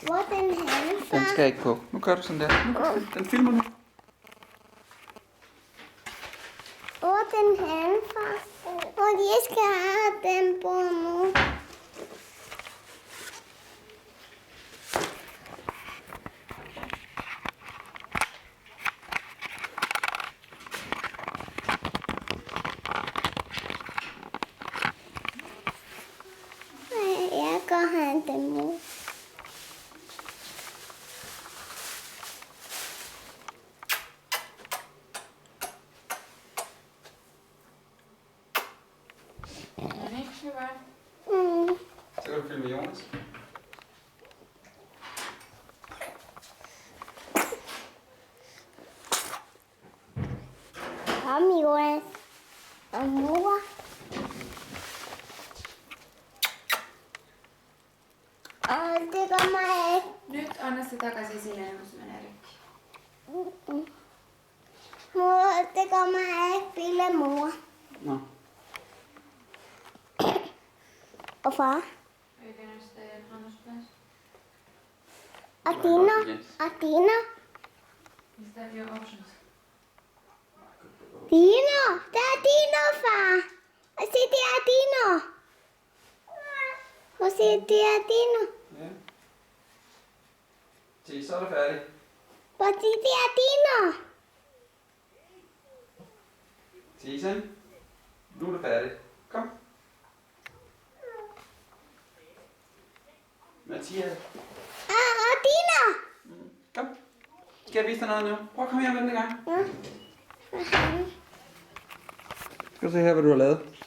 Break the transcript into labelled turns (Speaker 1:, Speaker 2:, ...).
Speaker 1: Hvor er den henne, far?
Speaker 2: Den skal ikke på. Nu gør du sådan der. Den filmer nu.
Speaker 1: Hvor er den henne, far? Fordi jeg skal have den på nu. Jeg går have den nu.
Speaker 2: Så kan du filme Jonas.
Speaker 1: Kom, Jonas. Og mor. Det gør mig ikke.
Speaker 3: Nyt anna se takaisin sille, kun se menee rikki.
Speaker 1: Mor, det gør mig ikke bille mor.
Speaker 2: Nå.
Speaker 1: Og far.
Speaker 3: Eikö ne sitten annospäin?
Speaker 1: Og Dina.
Speaker 3: Mistä ei ole options?
Speaker 1: Dino. Der er Dino, far. Og se, det er Dino. Og se, det er Dino.
Speaker 2: Ja. Se, så er det færdigt.
Speaker 1: Og se, det er Dino.
Speaker 2: Se, sådan. Nu er det færdigt. Kom. Mathias.
Speaker 1: Og Dino.
Speaker 2: Kom. Skal jeg vise dig noget nu? Prøv at komme her med den gang.
Speaker 1: Ja.
Speaker 2: Skal du se her, hvad du har lavet.